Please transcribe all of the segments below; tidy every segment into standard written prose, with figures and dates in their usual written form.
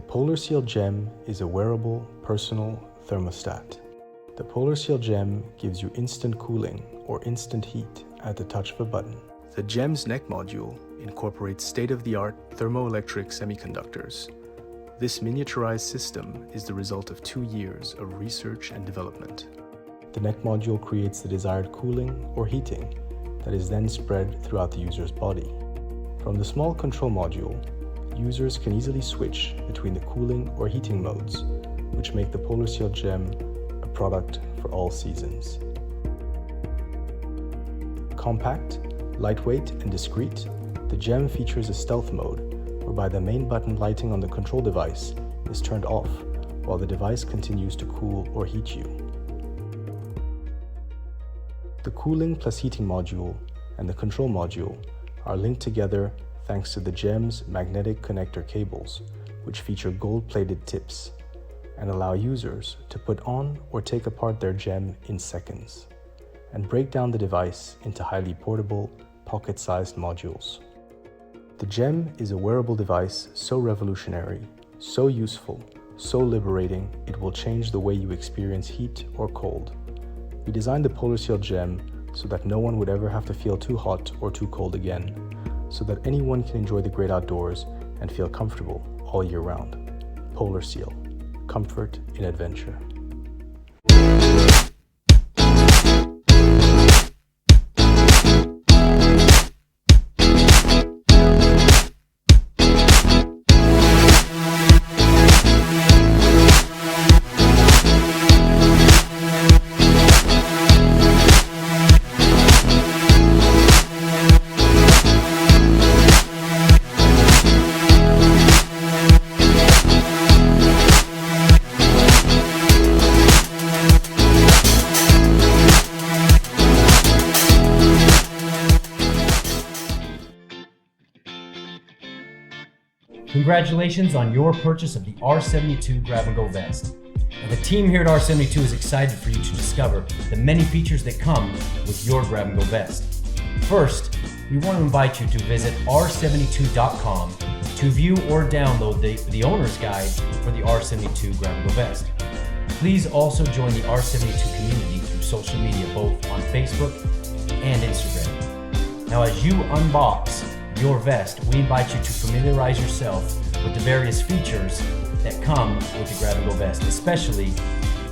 The PolarSeal GEMM is a wearable, personal thermostat. The PolarSeal GEMM gives you instant cooling or instant heat at the touch of a button. The GEMM's neck module incorporates state-of-the-art thermoelectric semiconductors. This miniaturized system is the result of 2 years of research and development. The neck module creates the desired cooling or heating that is then spread throughout the user's body. From the small control module, users can easily switch between the cooling or heating modes, which make the PolarSeal GEMM a product for all seasons. Compact, lightweight, and discreet, the GEMM features a stealth mode, whereby the main button lighting on the control device is turned off while the device continues to cool or heat you. The cooling plus heating module and the control module are linked together thanks to the GEMM's magnetic connector cables, which feature gold-plated tips and allow users to put on or take apart their GEMM in seconds and break down the device into highly portable, pocket-sized modules. The GEMM is a wearable device so revolutionary, so useful, so liberating, it will change the way you experience heat or cold. We designed the PolarSeal GEMM so that no one would ever have to feel too hot or too cold again, so that anyone can enjoy the great outdoors and feel comfortable all year round. PolarSeal, comfort in adventure. Congratulations on your purchase of the R72 Grab&Go vest. Now, the team here at R72 is excited for you to discover the many features that come with your Grab&Go vest. First, we want to invite you to visit r72.com to view or download the owner's guide for the R72 Grab&Go vest. Please also join the R72 community through social media, both on Facebook and Instagram. Now, as you unbox your vest, we invite you to familiarize yourself with the various features that come with the Grab&Go vest, especially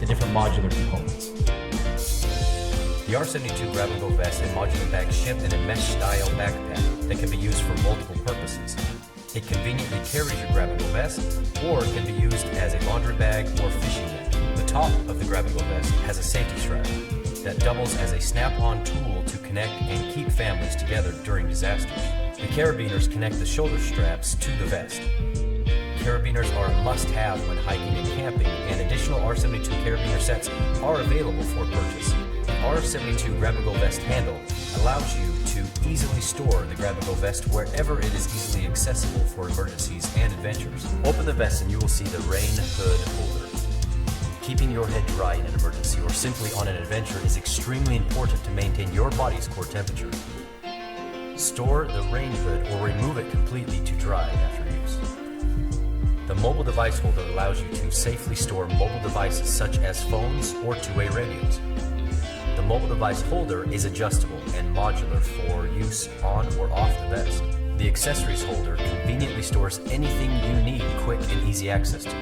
the different modular components. The R72 Grab&Go vest and modular bag ship in a mesh-style backpack that can be used for multiple purposes. It conveniently carries your Grab&Go vest, or it can be used as a laundry bag or fishing net. The top of the Grab&Go vest has a safety strap that doubles as a snap-on tool to connect and keep families together during disasters. The carabiners connect the shoulder straps to the vest. Carabiners are a must-have when hiking and camping, and additional R72 carabiner sets are available for purchase. The R72 Grab&Go vest handle allows you to easily store the Grab&Go vest wherever it is easily accessible for emergencies and adventures. Open the vest and you will see the rain hood holder. Keeping your head dry in an emergency or simply on an adventure is extremely important to maintain your body's core temperature. Store the rain hood or remove it completely to dry after use. The mobile device holder allows you to safely store mobile devices such as phones or two-way radios. The mobile device holder is adjustable and modular for use on or off the vest. The accessories holder conveniently stores anything you need quick and easy access to.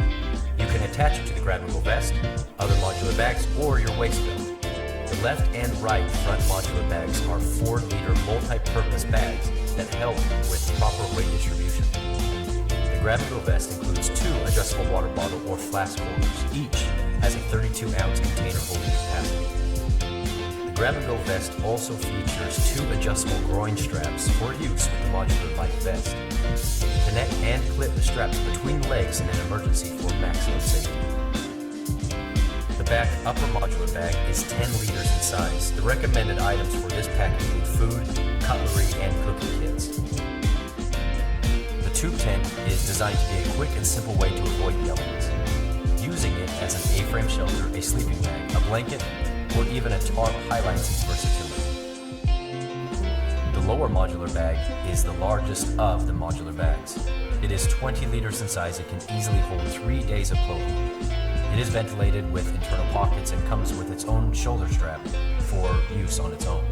You can attach it to the Grab&Go vest, other modular bags, or your waist belt. The left and right front modular bags are 4-liter multi-purpose bags that help with proper weight distribution. The Grab&Go vest includes 2 adjustable water bottle or flask holders. Each has a 32-ounce container holding capacity. The Grab&Go vest also features 2 adjustable groin straps for use with the modular light vest. Connect and clip the straps between the legs in an emergency for maximum safety. The back upper modular bag is 10 liters in size. The recommended items for this pack include food, cutlery, and cooking kits. The tube tent is designed to be a quick and simple way to avoid the elements. Using it as an A-frame shelter, a sleeping bag, a blanket, or even a tarp highlights its versatility. The lower modular bag is the largest of the modular bags. It is 20 liters in size. It can easily hold 3 days of clothing. It is ventilated with internal pockets and comes with its own shoulder strap for use on its own.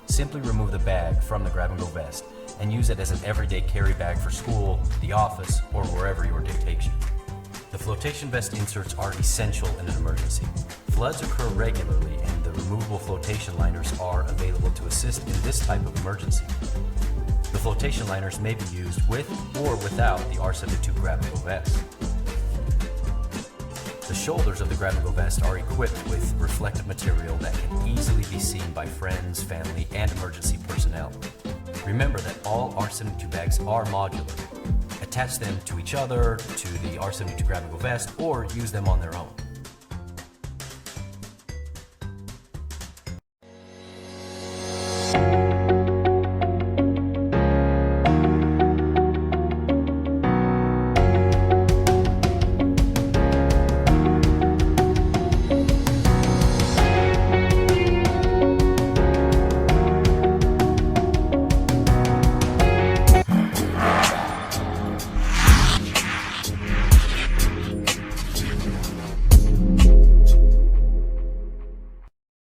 Simply remove the bag from the grab-and-go vest and use it as an everyday carry bag for school, the office, or wherever your day takes you. The flotation vest inserts are essential in an emergency. Floods occur regularly and the removable flotation liners are available to assist in this type of emergency. The flotation liners may be used with or without the R72 grab-and-go vest. The shoulders of the grab-and-go vest are equipped with reflective material that can easily be seen by friends, family, and emergency personnel. Remember that all R72 bags are modular. Attach them to each other, to the R72 grab-and-go vest, or use them on their own.